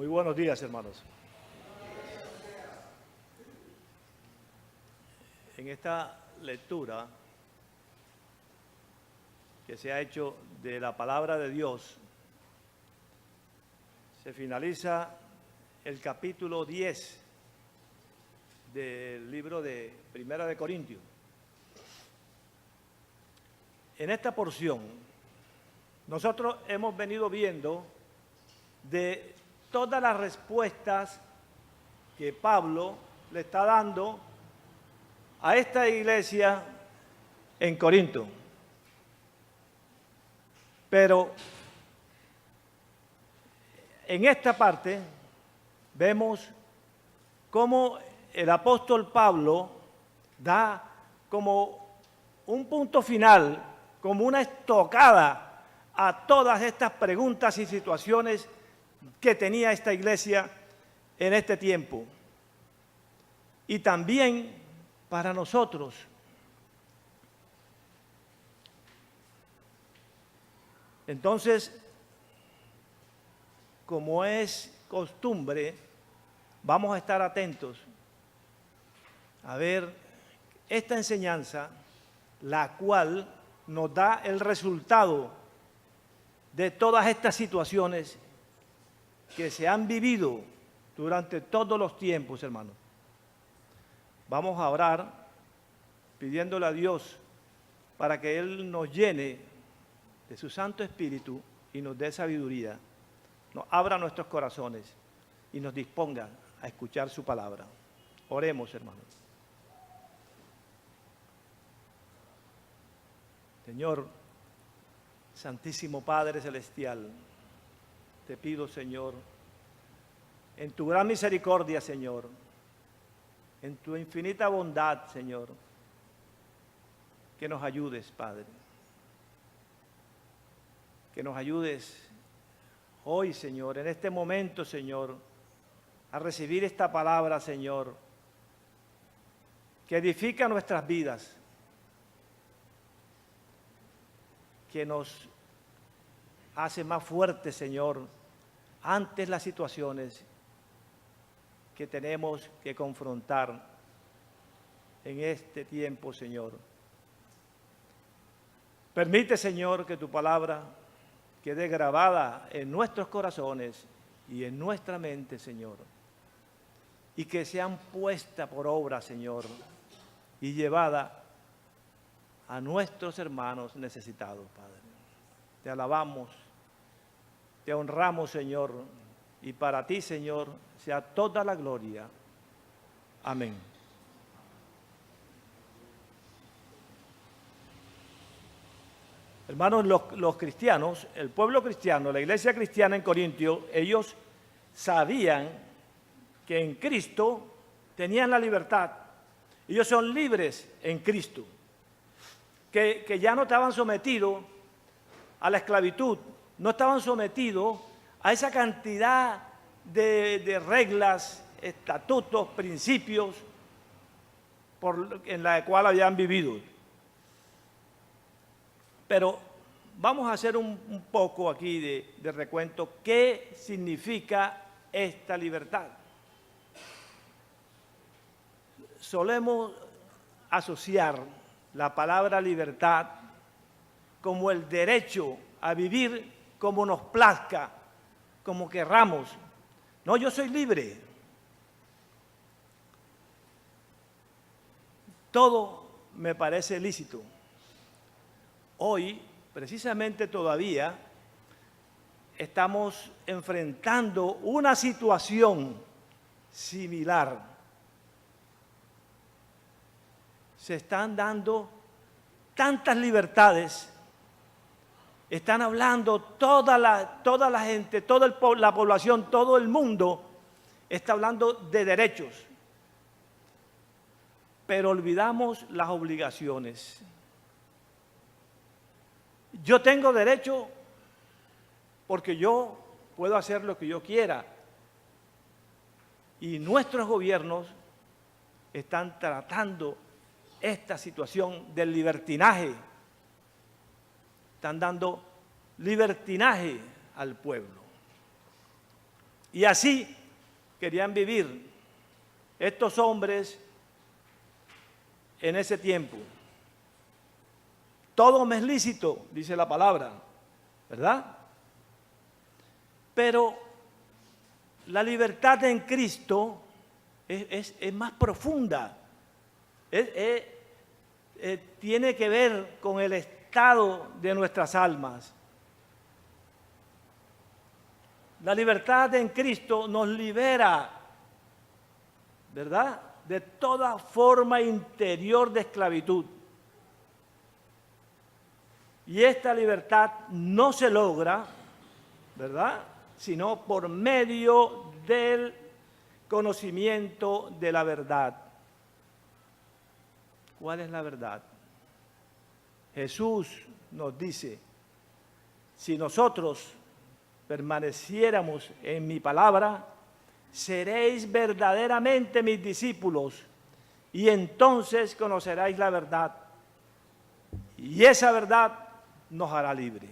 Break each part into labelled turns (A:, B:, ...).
A: Muy buenos días, hermanos. En esta lectura que se ha hecho de la palabra de Dios, se finaliza el capítulo 10 del libro de Primera de Corintios. En esta porción, nosotros hemos venido viendo de todas las respuestas que Pablo le está dando a esta iglesia en Corinto. Pero en esta parte vemos cómo el apóstol Pablo da como un punto final, como una estocada a todas estas preguntas y situaciones que tenía esta iglesia en este tiempo. Y también para nosotros. Entonces, como es costumbre, vamos a estar atentos a ver esta enseñanza, la cual nos da el resultado de todas estas situaciones que se han vivido durante todos los tiempos, hermanos. Vamos a orar pidiéndole a Dios para que Él nos llene de su Santo Espíritu y nos dé sabiduría, nos abra nuestros corazones y nos disponga a escuchar su palabra. Oremos, hermanos. Señor, Santísimo Padre Celestial, te pido, Señor, en tu gran misericordia, Señor, en tu infinita bondad, Señor, que nos ayudes, Padre. Que nos ayudes hoy, Señor, en este momento, Señor, a recibir esta palabra, Señor, que edifica nuestras vidas, que nos hace más fuertes, Señor, ante las situaciones que tenemos que confrontar en este tiempo, Señor. Permite, Señor, que tu palabra quede grabada en nuestros corazones y en nuestra mente, Señor, y que sean puesta por obra, Señor, y llevada a nuestros hermanos necesitados, Padre. Te alabamos, te honramos, Señor, y para ti, Señor, sea toda la gloria. Amén. Hermanos, los cristianos, el pueblo cristiano, la iglesia cristiana en Corintio, ellos sabían que en Cristo tenían la libertad. Ellos son libres en Cristo. Que ya no estaban sometidos a la esclavitud, no estaban sometidos a esa cantidad de reglas, estatutos, principios en la cual habían vivido. Pero vamos a hacer un poco aquí de recuento. ¿Qué significa esta libertad? Solemos asociar la palabra libertad como el derecho a vivir como nos plazca, como querramos. No, yo soy libre. Todo me parece lícito. Hoy, precisamente todavía, estamos enfrentando una situación similar. Se están dando tantas libertades, están hablando toda la gente, toda la población, todo el mundo está hablando de derechos, pero olvidamos las obligaciones. Yo tengo derecho porque yo puedo hacer lo que yo quiera, y nuestros gobiernos están tratando esta situación del libertinaje. Están dando libertinaje al pueblo. Y así querían vivir estos hombres en ese tiempo. Todo me es lícito, dice la palabra, ¿verdad? Pero la libertad en Cristo es más profunda. Tiene que ver con el estado de nuestras almas. La libertad en Cristo nos libera, ¿verdad?, de toda forma interior de esclavitud. Y esta libertad no se logra, ¿verdad?, sino por medio del conocimiento de la verdad. ¿Cuál es la verdad? Jesús nos dice, si nosotros permaneciéramos en mi palabra, seréis verdaderamente mis discípulos y entonces conoceréis la verdad. Y esa verdad nos hará libre.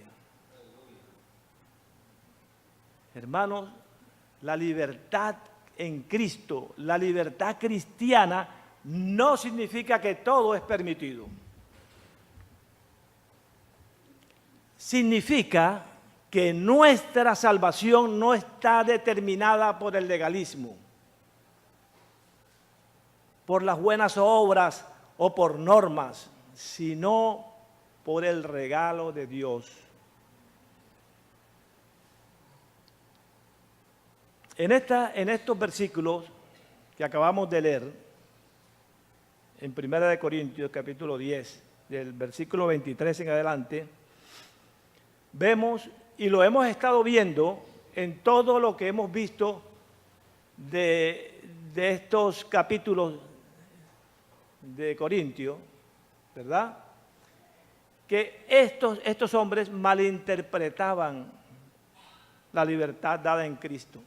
A: Hermanos, la libertad en Cristo, la libertad cristiana, no significa que todo es permitido. Significa que nuestra salvación no está determinada por el legalismo, por las buenas obras o por normas, sino por el regalo de Dios. En estos versículos que acabamos de leer, en 1 Corintios capítulo 10, del versículo 23 en adelante, vemos y lo hemos estado viendo en todo lo que hemos visto de estos capítulos de Corintios, ¿verdad?, que estos hombres malinterpretaban la libertad dada en Cristo.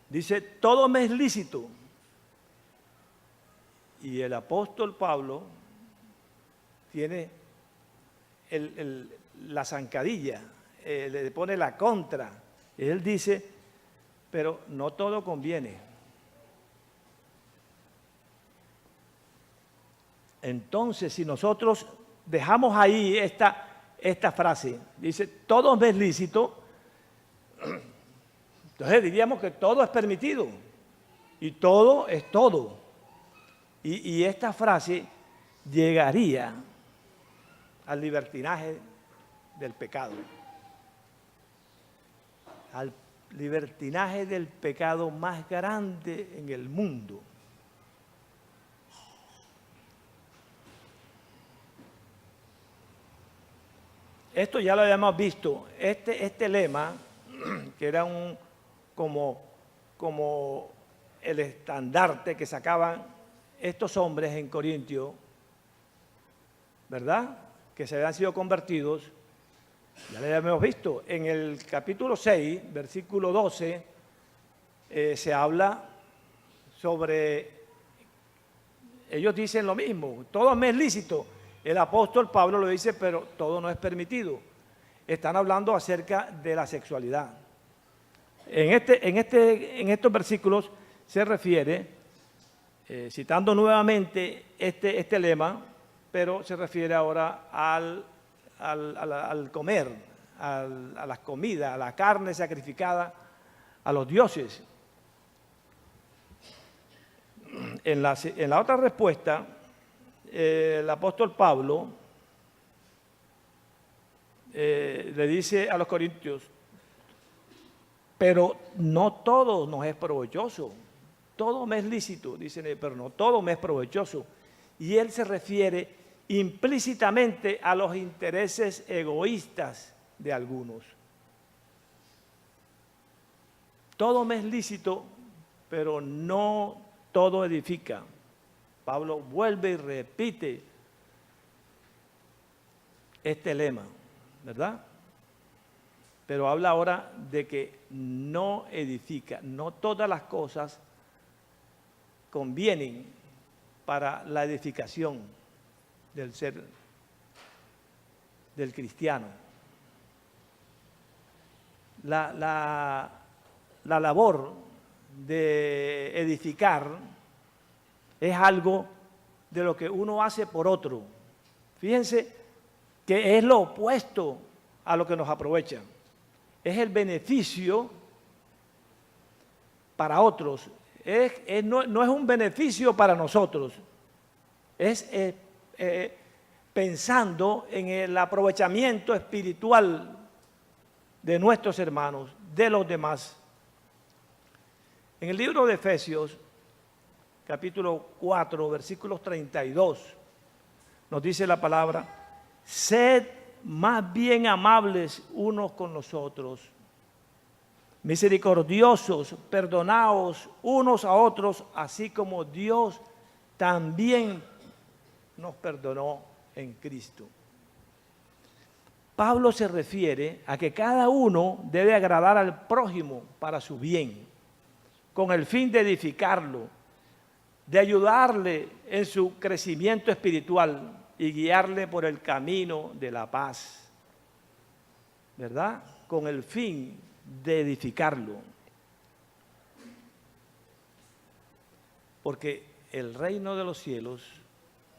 A: Dice, todo me es lícito. Y el apóstol Pablo tiene la zancadilla, le pone la contra. Él dice, pero no todo conviene. Entonces, si nosotros dejamos ahí esta frase, dice, todo me es lícito, entonces diríamos que todo es permitido y todo es todo. Y esta frase llegaría al libertinaje del pecado, al libertinaje del pecado más grande en el mundo. Esto ya lo habíamos visto, este lema, que era como el estandarte que sacaban estos hombres en Corintio, ¿verdad?, que se habían sido convertidos, ya lo habíamos visto. En el capítulo 6, versículo 12, se habla sobre, ellos dicen lo mismo, todo me es lícito. El apóstol Pablo lo dice, pero todo no es permitido. Están hablando acerca de la sexualidad. En estos versículos se refiere, citando nuevamente este lema, pero se refiere ahora al comer, a las comidas, a la carne sacrificada a los dioses. En la otra respuesta, el apóstol Pablo le dice a los corintios, pero no todo nos es provechoso, todo me es lícito, dicen, pero no todo me es provechoso. Y él se refiere implícitamente a los intereses egoístas de algunos. Todo me es lícito, pero no todo edifica. Pablo vuelve y repite este lema, ¿verdad? Pero habla ahora de que no edifica, no todas las cosas convienen para la edificación del ser, del cristiano. la labor de edificar es algo de lo que uno hace por otro. Fíjense que es lo opuesto a lo que nos aprovecha. Es el beneficio para otros. No es un beneficio para nosotros. Es pensando en el aprovechamiento espiritual de nuestros hermanos, de los demás. En el libro de Efesios, capítulo 4, versículos 32, nos dice la palabra: sed más bien amables unos con los otros, misericordiosos, perdonaos unos a otros, así como Dios también nos perdonó en Cristo. Pablo se refiere a que cada uno debe agradar al prójimo para su bien, con el fin de edificarlo, de ayudarle en su crecimiento espiritual y guiarle por el camino de la paz, ¿verdad? Con el fin de edificarlo. Porque el reino de los cielos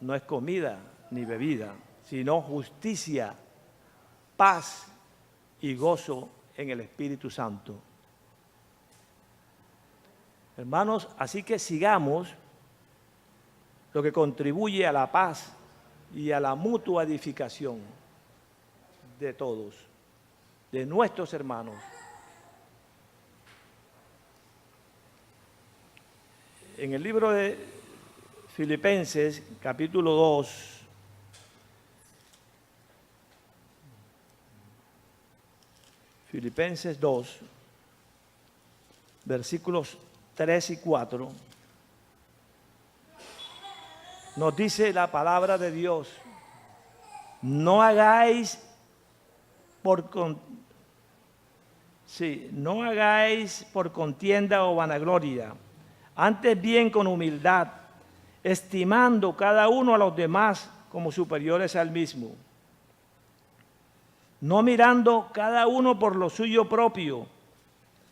A: no es comida ni bebida, sino justicia, paz y gozo en el Espíritu Santo. Hermanos, así que sigamos lo que contribuye a la paz y a la mutua edificación de todos, de nuestros hermanos. En el libro de Filipenses, capítulo 2, Filipenses 2, versículos 3 y 4, nos dice la palabra de Dios: no hagáis por contienda o vanagloria, antes bien con humildad, estimando cada uno a los demás como superiores al mismo, no mirando cada uno por lo suyo propio,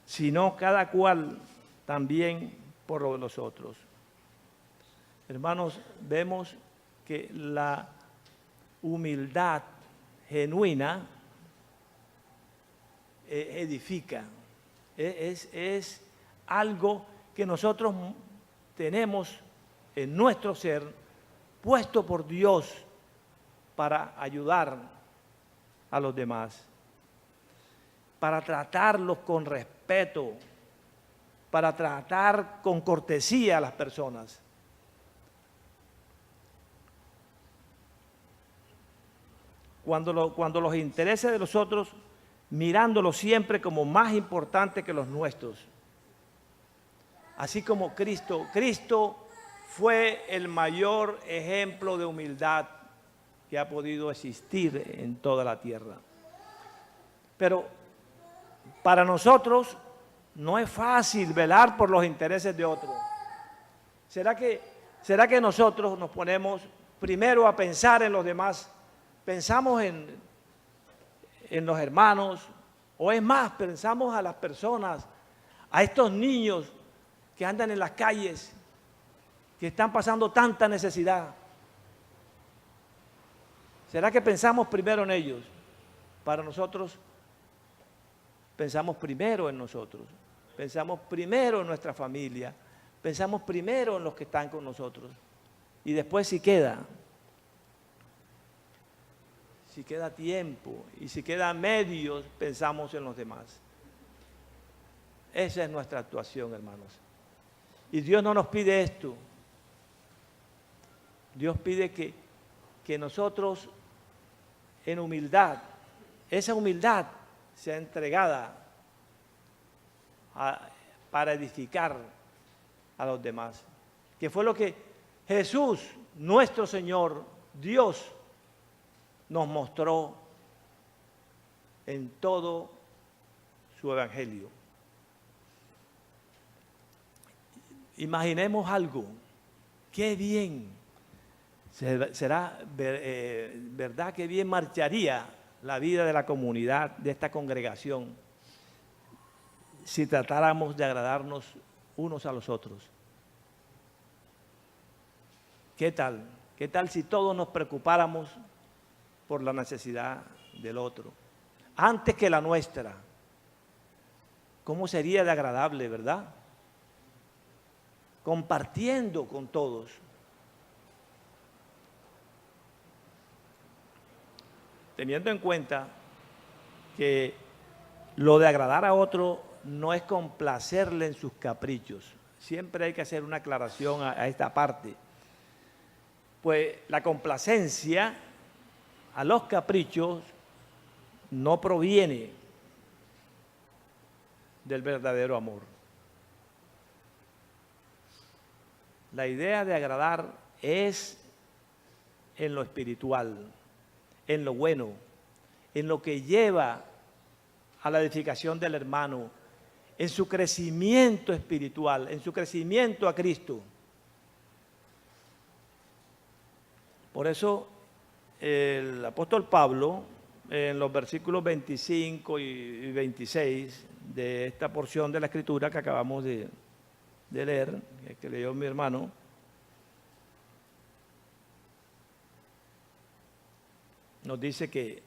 A: sino cada cual también por lo de los otros. Hermanos, vemos que la humildad genuina edifica. Es algo que nosotros tenemos en nuestro ser, puesto por Dios para ayudar a los demás, para tratarlos con respeto, para tratar con cortesía a las personas. Cuando los intereses de los otros, mirándolos siempre como más importantes que los nuestros. Así como Cristo fue el mayor ejemplo de humildad que ha podido existir en toda la tierra. Pero para nosotros no es fácil velar por los intereses de otros. ¿Será que nosotros nos ponemos primero a pensar en los demás? Pensamos en los hermanos, o es más, pensamos a las personas, a estos niños que andan en las calles, que están pasando tanta necesidad. ¿Será que pensamos primero en ellos? Para nosotros, pensamos primero en nosotros, pensamos primero en nuestra familia, pensamos primero en los que están con nosotros. Y después si queda tiempo y si quedan medios, pensamos en los demás. Esa es nuestra actuación, hermanos. Y Dios no nos pide esto. Dios pide que nosotros en humildad, esa humildad sea entregada para edificar a los demás. Que fue lo que Jesús, nuestro Señor, Dios, nos mostró en todo su evangelio. Imaginemos algo, qué bien, será verdad que bien marcharía la vida de la comunidad, de esta congregación, si tratáramos de agradarnos unos a los otros? ¿Qué tal? ¿Qué tal si todos nos preocupáramos por la necesidad del otro, antes que la nuestra? ¿Cómo sería de agradable, verdad? Compartiendo con todos. Teniendo en cuenta que lo de agradar a otro no es complacerle en sus caprichos. Siempre hay que hacer una aclaración a esta parte. Pues la complacencia a los caprichos no proviene del verdadero amor. La idea de agradar es en lo espiritual, en lo bueno, en lo que lleva a la edificación del hermano, en su crecimiento espiritual, en su crecimiento a Cristo. Por eso el apóstol Pablo, en los versículos 25 y 26 de esta porción de la Escritura que acabamos de leer, que leyó mi hermano, nos dice que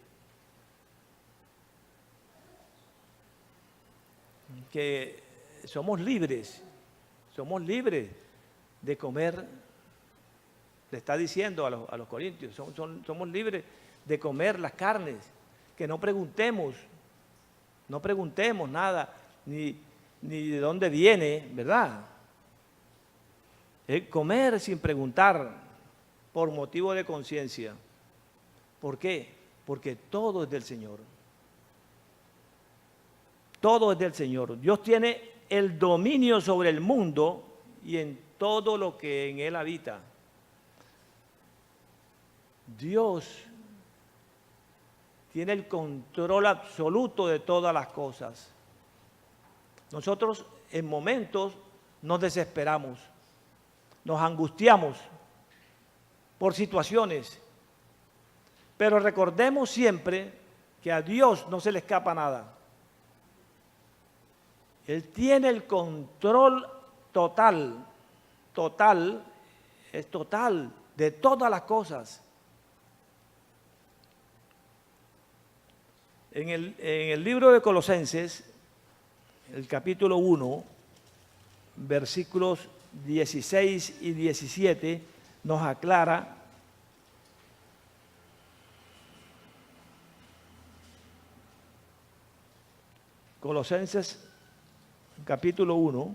A: somos libres de comer. Le está diciendo a los corintios, somos libres de comer las carnes, que no preguntemos nada, ni de dónde viene, ¿verdad? Comer sin preguntar, por motivo de conciencia. ¿Por qué? Porque todo es del Señor. Todo es del Señor. Dios tiene el dominio sobre el mundo y en todo lo que en él habita. Dios tiene el control absoluto de todas las cosas. Nosotros en momentos nos desesperamos, nos angustiamos por situaciones, pero recordemos siempre que a Dios no se le escapa nada. Él tiene el control total de todas las cosas. En el libro de Colosenses, el capítulo 1, versículos 16 y 17, nos aclara Colosenses capítulo 1,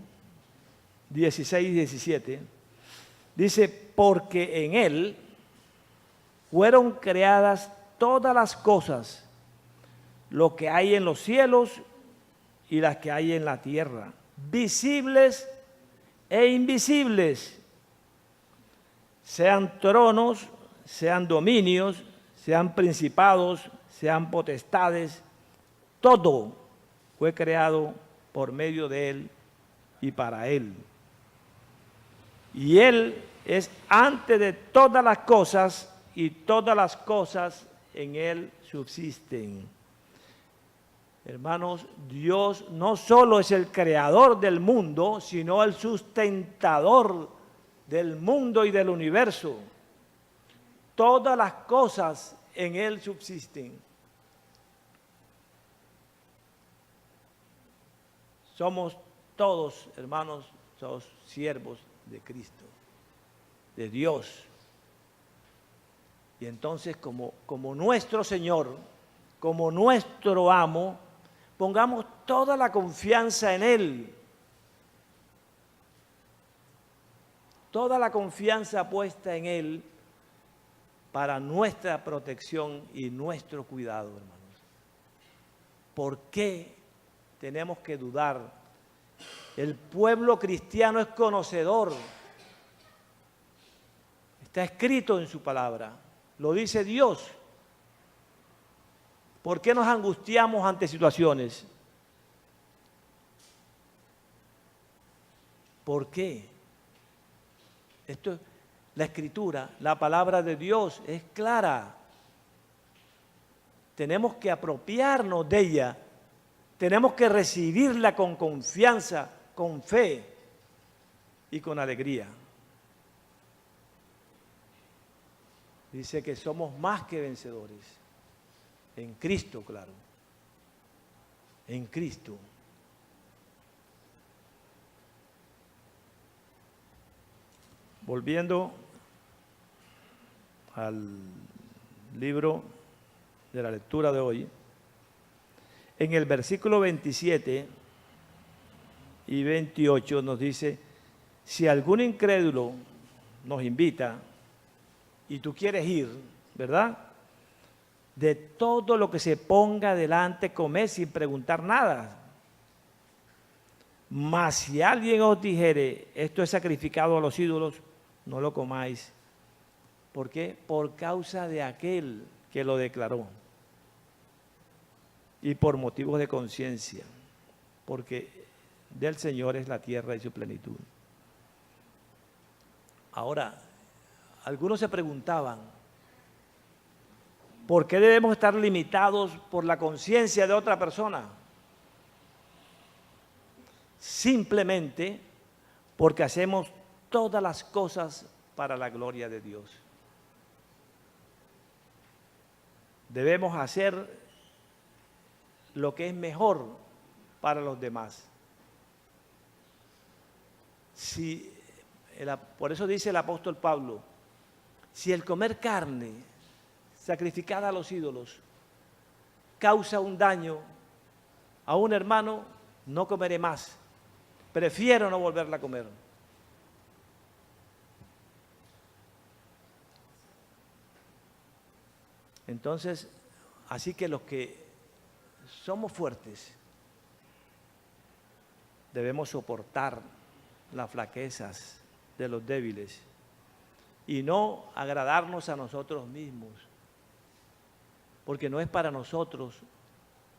A: 16 y 17, dice, porque en Él fueron creadas todas las cosas, lo que hay en los cielos y las que hay en la tierra, visibles e invisibles, sean tronos, sean dominios, sean principados, sean potestades, todo fue creado por medio de Él y para Él. Y Él es antes de todas las cosas y todas las cosas en Él subsisten. Hermanos, Dios no solo es el creador del mundo, sino el sustentador del mundo y del universo. Todas las cosas en Él subsisten. Somos todos, hermanos, somos siervos de Cristo, de Dios. Y entonces, como nuestro Señor, como nuestro amo, pongamos toda la confianza en Él. Toda la confianza puesta en Él para nuestra protección y nuestro cuidado, hermanos. ¿Por qué tenemos que dudar? El pueblo cristiano es conocedor. Está escrito en su palabra. Lo dice Dios. ¿Por qué nos angustiamos ante situaciones? ¿Por qué? La Escritura, la palabra de Dios es clara. Tenemos que apropiarnos de ella tenemos que recibirla con confianza, con fe y con alegría. Dice que somos más que vencedores. En Cristo, claro. En Cristo. Volviendo al libro de la lectura de hoy, en el versículo 27 y 28 nos dice, si algún incrédulo nos invita y tú quieres ir, ¿verdad? De todo lo que se ponga delante, comed sin preguntar nada. Mas si alguien os dijere, esto es sacrificado a los ídolos, no lo comáis. ¿Por qué? Por causa de aquel que lo declaró. Y por motivos de conciencia. Porque del Señor es la tierra y su plenitud. Ahora, algunos se preguntaban, ¿por qué debemos estar limitados por la conciencia de otra persona? Simplemente porque hacemos todas las cosas para la gloria de Dios. Debemos hacer lo que es mejor para los demás. Por eso dice el apóstol Pablo, si el comer carne sacrificada a los ídolos causa un daño a un hermano, no comeré más. Prefiero no volverla a comer. Entonces, así que los que somos fuertes debemos soportar las flaquezas de los débiles y no agradarnos a nosotros mismos, porque no es para nosotros,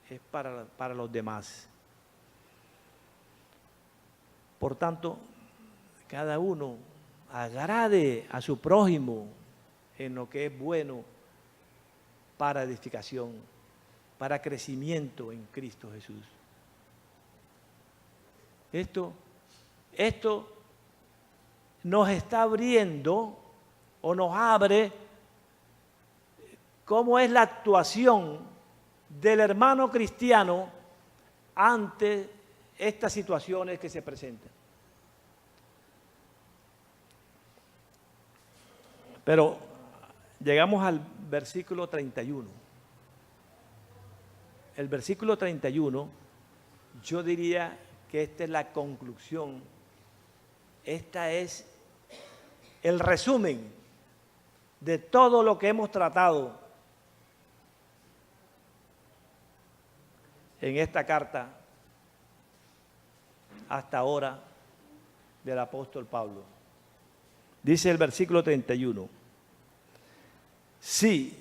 A: es para los demás. Por tanto, cada uno agrade a su prójimo en lo que es bueno para edificación, para crecimiento en Cristo Jesús. Esto nos está abriendo o nos abre cómo es la actuación del hermano cristiano ante estas situaciones que se presentan. Pero llegamos al versículo 31. El versículo 31, yo diría que esta es la conclusión, esta es el resumen de todo lo que hemos tratado en esta carta hasta ahora del apóstol Pablo. Dice el versículo 31, si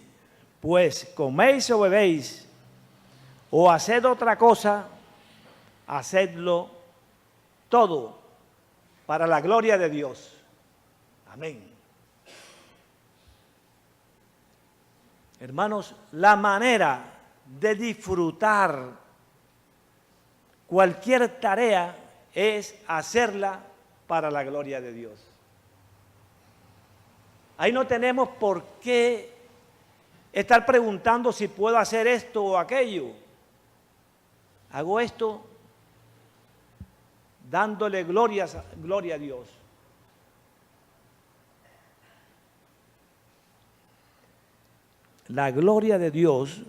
A: pues coméis o bebéis o haced otra cosa, hacedlo todo para la gloria de Dios. Amén. Hermanos, la manera de disfrutar cualquier tarea es hacerla para la gloria de Dios. Ahí no tenemos por qué estar preguntando si puedo hacer esto o aquello. Hago esto dándole gloria a Dios. La gloria de Dios,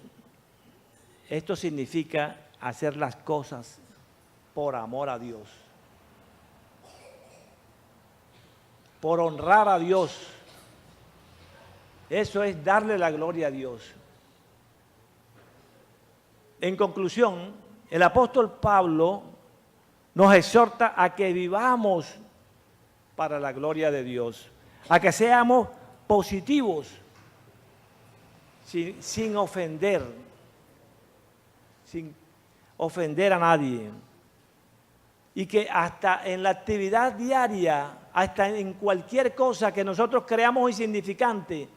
A: esto significa hacer las cosas por amor a Dios, por honrar a Dios. Eso es darle la gloria a Dios. En conclusión, el apóstol Pablo nos exhorta a que vivamos para la gloria de Dios, a que seamos positivos, sin ofender a nadie. Y que hasta en la actividad diaria, hasta en cualquier cosa que nosotros creamos insignificante,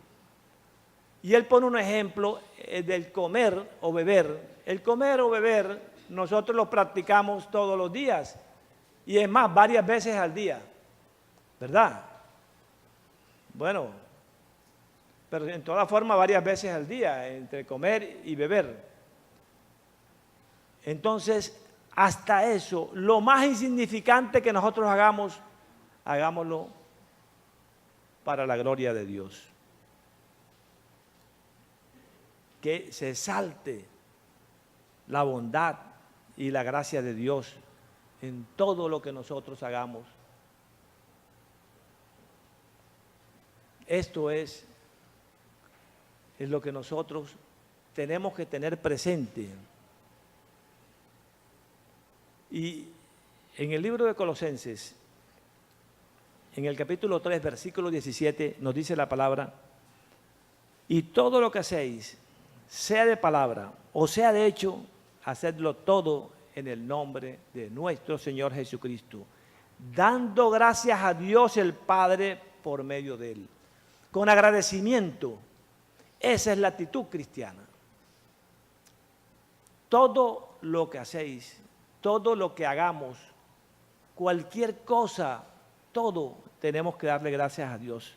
A: y él pone un ejemplo del comer o beber. El comer o beber nosotros lo practicamos todos los días. Y es más, varias veces al día. ¿Verdad? Bueno, pero en toda forma varias veces al día, entre comer y beber. Entonces, hasta eso, lo más insignificante que nosotros hagamos, hagámoslo para la gloria de Dios. Que se salte la bondad y la gracia de Dios en todo lo que nosotros hagamos. Esto es lo que nosotros tenemos que tener presente. Y en el libro de Colosenses, en el capítulo 3, versículo 17, nos dice la palabra: y todo lo que hacéis, sea de palabra o sea de hecho, hacedlo todo en el nombre de nuestro Señor Jesucristo, dando gracias a Dios el Padre por medio de Él. Con agradecimiento. Esa es la actitud cristiana. Todo lo que hacéis, todo lo que hagamos, cualquier cosa, todo tenemos que darle gracias a Dios.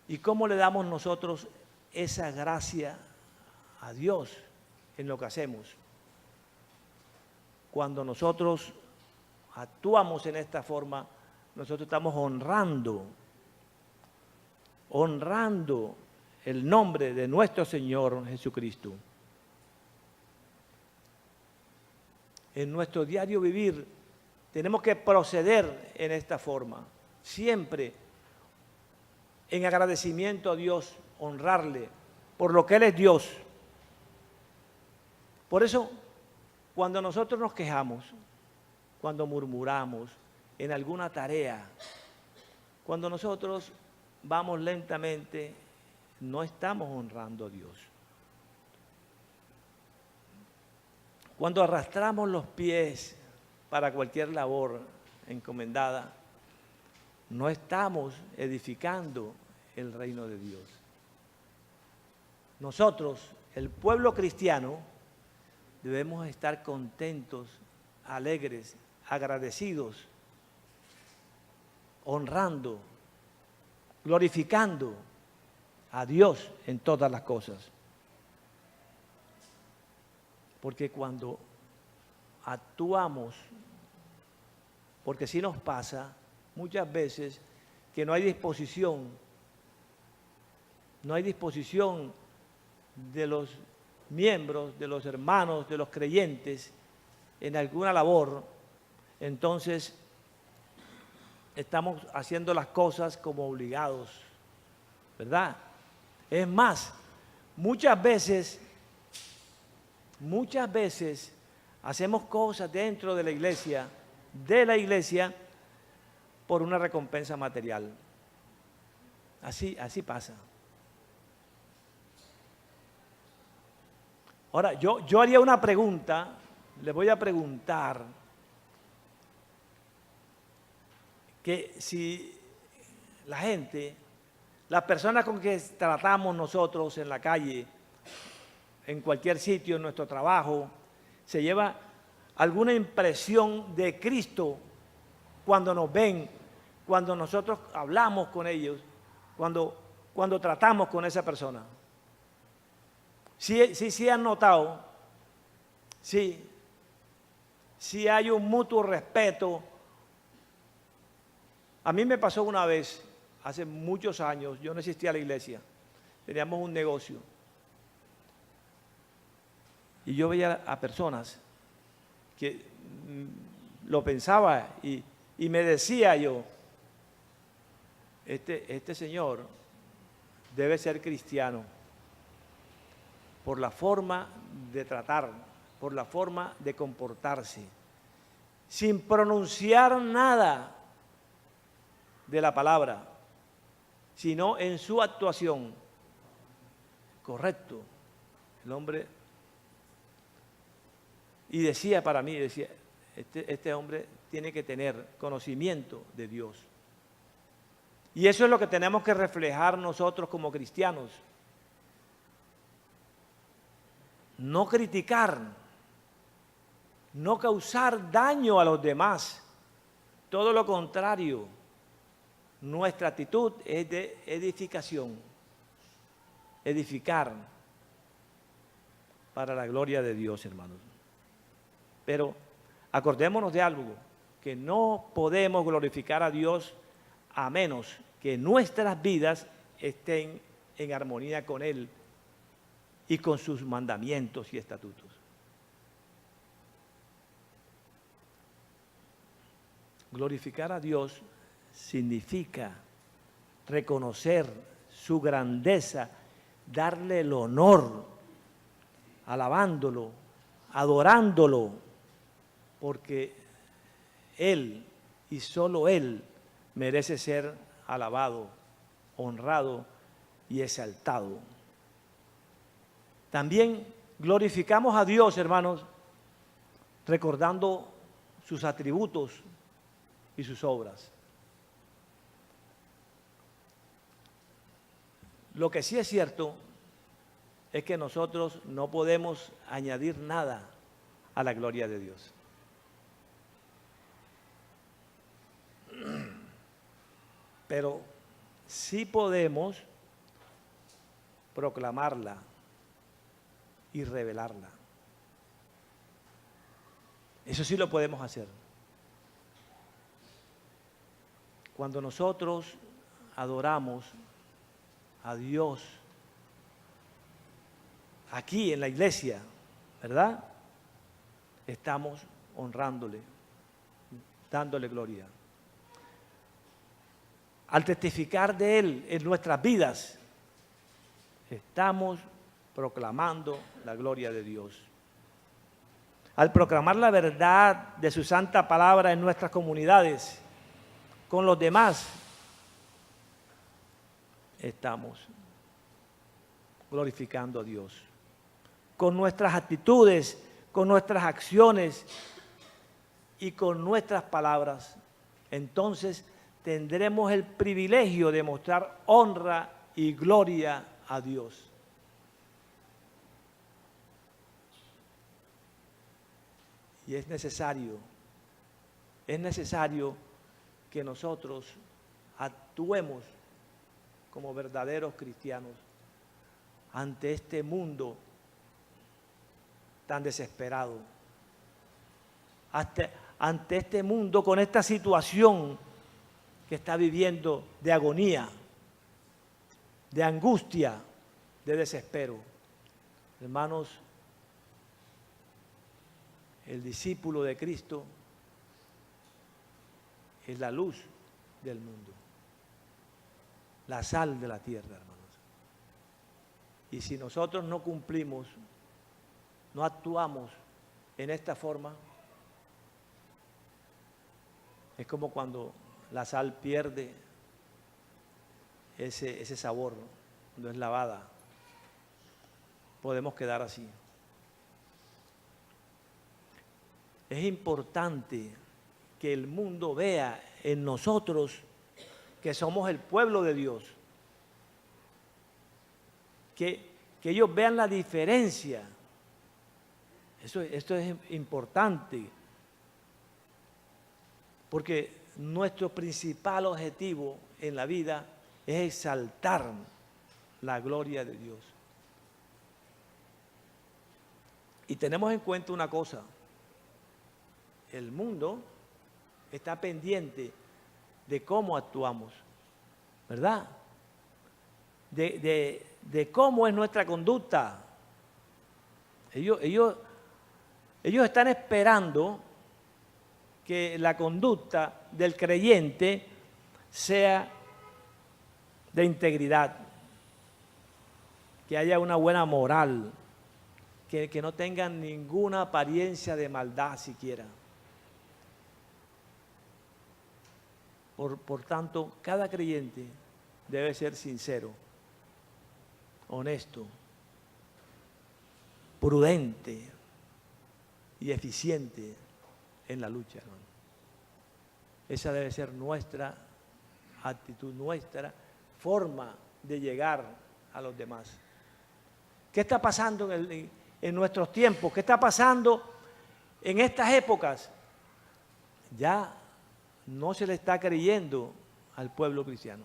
A: ¿Y cómo le damos nosotros esa gracia a Dios en lo que hacemos? Cuando nosotros actuamos en esta forma, nosotros estamos honrando el nombre de nuestro Señor Jesucristo. En nuestro diario vivir tenemos que proceder en esta forma, siempre en agradecimiento a Dios, honrarle por lo que Él es Dios. Por eso, cuando nosotros nos quejamos, cuando murmuramos en alguna tarea, cuando nosotros vamos lentamente, no estamos honrando a Dios. Cuando arrastramos los pies para cualquier labor encomendada, no estamos edificando el reino de Dios. Nosotros, el pueblo cristiano, debemos estar contentos, alegres, agradecidos, honrando, glorificando a Dios en todas las cosas. Porque cuando actuamos, porque sí nos pasa muchas veces que no hay disposición de los miembros, de los hermanos, de los creyentes en alguna labor, entonces estamos haciendo las cosas como obligados, ¿verdad? Es más, muchas veces hacemos cosas dentro de la iglesia, por una recompensa material. Así pasa. Ahora, yo haría una pregunta, le voy a preguntar que si la gente, las personas con que tratamos nosotros en la calle, en cualquier sitio, en nuestro trabajo, se lleva alguna impresión de Cristo cuando nos ven, cuando nosotros hablamos con ellos, cuando tratamos con esa persona. Sí han notado, sí hay un mutuo respeto. A mí me pasó una vez, hace muchos años, yo no existía en la iglesia, teníamos un negocio. Y yo veía a personas que lo pensaba y me decía yo, este señor debe ser cristiano por la forma de tratar, por la forma de comportarse, sin pronunciar nada de la palabra, sino en su actuación. Correcto, el hombre. Y decía para mí, este hombre tiene que tener conocimiento de Dios. Y eso es lo que tenemos que reflejar nosotros como cristianos. No criticar, no causar daño a los demás. Todo lo contrario, nuestra actitud es de edificación, edificar para la gloria de Dios, hermanos. Pero acordémonos de algo, que no podemos glorificar a Dios a menos que nuestras vidas estén en armonía con Él y con sus mandamientos y estatutos. Glorificar a Dios significa reconocer su grandeza, darle el honor, alabándolo, adorándolo, porque Él y solo Él merece ser alabado, honrado y exaltado. También glorificamos a Dios, hermanos, recordando sus atributos y sus obras. Lo que sí es cierto es que nosotros no podemos añadir nada a la gloria de Dios. Pero sí podemos proclamarla y revelarla. Eso sí lo podemos hacer. Cuando nosotros adoramos a Dios aquí en la iglesia, ¿verdad? Estamos honrándole, dándole gloria. Al testificar de Él en nuestras vidas, estamos proclamando la gloria de Dios. Al proclamar la verdad de su santa palabra en nuestras comunidades, con los demás, estamos glorificando a Dios. Con nuestras actitudes, con nuestras acciones y con nuestras palabras, entonces tendremos el privilegio de mostrar honra y gloria a Dios. Y es necesario que nosotros actuemos como verdaderos cristianos ante este mundo tan desesperado, ante este mundo con esta situación que está viviendo de agonía, de angustia, de desespero. Hermanos, el discípulo de Cristo es la luz del mundo, la sal de la tierra, hermanos. Y si nosotros no cumplimos, no actuamos en esta forma, es como cuando la sal pierde ese sabor, cuando es lavada. Podemos quedar así. Es importante que el mundo vea en nosotros que somos el pueblo de Dios. Que ellos vean la diferencia. Esto es importante. Porque nuestro principal objetivo en la vida es exaltar la gloria de Dios. Y tenemos en cuenta una cosa. El mundo está pendiente de cómo actuamos, ¿verdad? De cómo es nuestra conducta. Ellos están esperando que la conducta del creyente sea de integridad, que haya una buena moral, que no tengan ninguna apariencia de maldad siquiera. Por tanto, cada creyente debe ser sincero, honesto, prudente y eficiente en la lucha, hermano. Esa debe ser nuestra actitud, nuestra forma de llegar a los demás. ¿Qué está pasando en nuestros tiempos? ¿Qué está pasando en estas épocas ya no se le está creyendo al pueblo cristiano.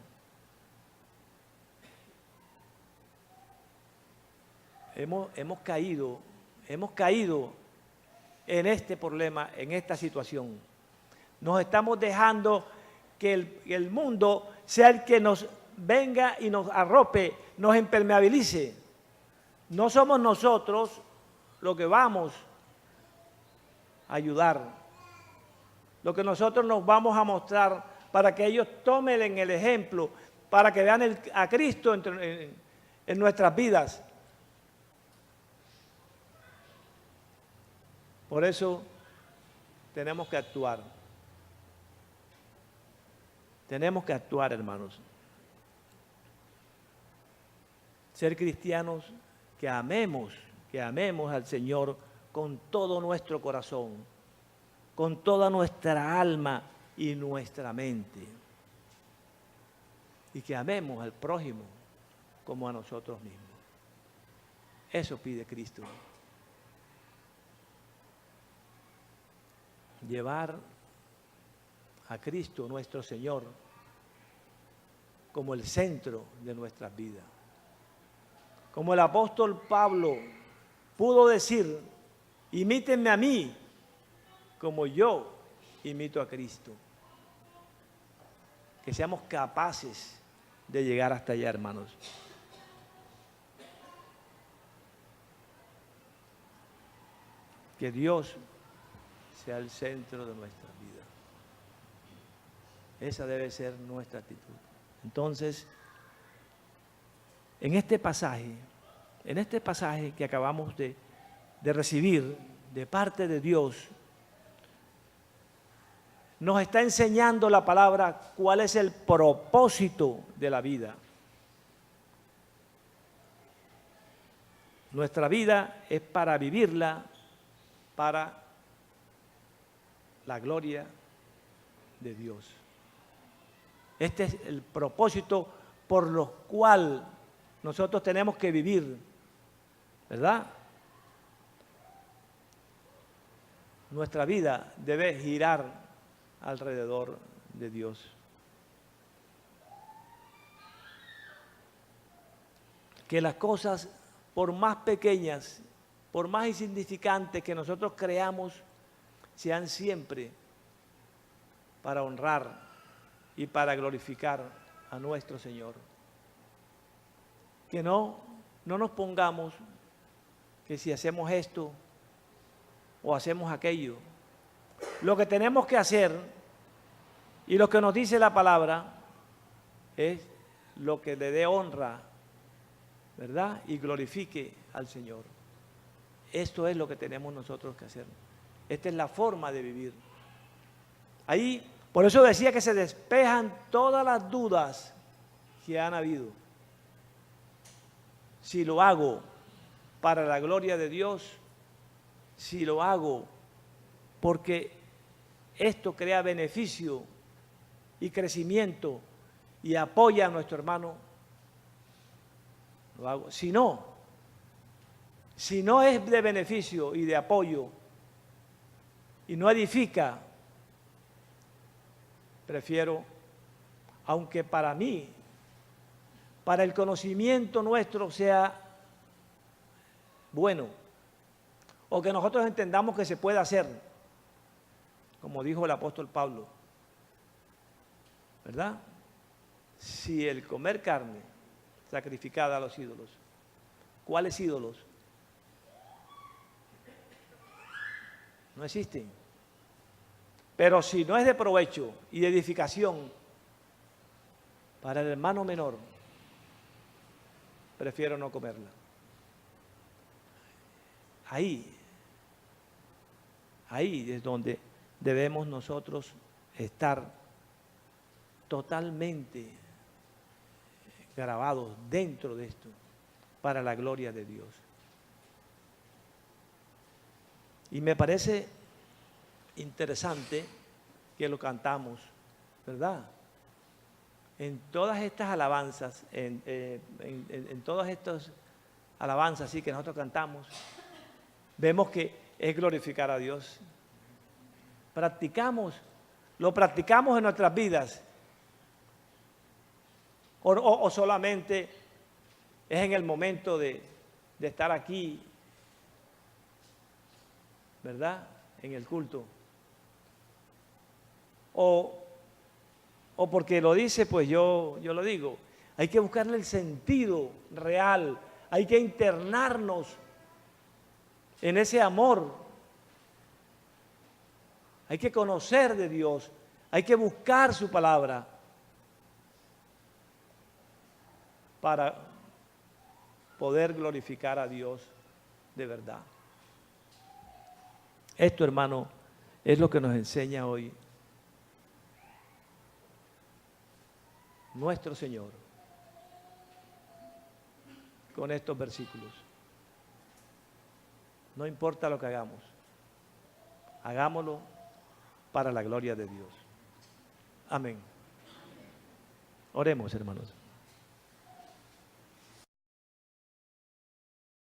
A: Hemos caído en este problema, en esta situación. Nos estamos dejando que el mundo sea el que nos venga y nos arrope, nos impermeabilice. No somos nosotros los que vamos a ayudar, lo que nosotros nos vamos a mostrar para que ellos tomen el ejemplo, para que vean a Cristo en nuestras vidas. Por eso tenemos que actuar. Tenemos que actuar, hermanos. Ser cristianos que amemos al Señor con todo nuestro corazón, con toda nuestra alma y nuestra mente. Y que amemos al prójimo como a nosotros mismos. Eso pide Cristo. Llevar a Cristo nuestro Señor como el centro de nuestras vidas. Como el apóstol Pablo pudo decir, imítenme a mí como yo imito a Cristo. Que seamos capaces de llegar hasta allá, hermanos. Que Dios sea el centro de nuestra vida. Esa debe ser nuestra actitud. Entonces, en este pasaje que acabamos de recibir de parte de Dios, nos está enseñando la palabra cuál es el propósito de la vida. Nuestra vida es para vivirla para la gloria de Dios. Este es el propósito por lo cual nosotros tenemos que vivir, ¿verdad? Nuestra vida debe girar alrededor de Dios. Que las cosas, por más pequeñas, por más insignificantes que nosotros creamos, sean siempre para honrar y para glorificar a nuestro Señor. Que no nos pongamos que si hacemos esto o hacemos aquello. Lo que tenemos que hacer y lo que nos dice la palabra es lo que le dé honra, ¿verdad? Y glorifique al Señor. Esto es lo que tenemos nosotros que hacer. Esta es la forma de vivir. Ahí, por eso decía que se despejan todas las dudas que han habido. Si lo hago para la gloria de Dios, si lo hago porque esto crea beneficio y crecimiento y apoya a nuestro hermano, lo hago. Si no es de beneficio y de apoyo y no edifica, prefiero, aunque para mí, para el conocimiento nuestro sea bueno, o que nosotros entendamos que se puede hacer, como dijo el apóstol Pablo, ¿verdad? Si el comer carne sacrificada a los ídolos, ¿cuáles ídolos? No existen. Pero si no es de provecho y de edificación para el hermano menor, prefiero no comerla. Ahí es donde debemos nosotros estar totalmente grabados dentro de esto para la gloria de Dios. Y me parece interesante que lo cantamos, ¿verdad? En todas estas alabanzas, en todas estas alabanzas sí, que nosotros cantamos, vemos que es glorificar a Dios. Lo practicamos en nuestras vidas. O solamente es en el momento de estar aquí, ¿verdad? En el culto. O porque lo dice, pues yo lo digo. Hay que buscarle el sentido real. Hay que internarnos en ese amor. Hay que conocer de Dios. Hay que buscar su palabra para poder glorificar a Dios de verdad. Esto, hermano, es lo que nos enseña hoy nuestro Señor con estos versículos. No importa lo que hagamos, hagámoslo para la gloria de Dios. Amén. Oremos, hermanos.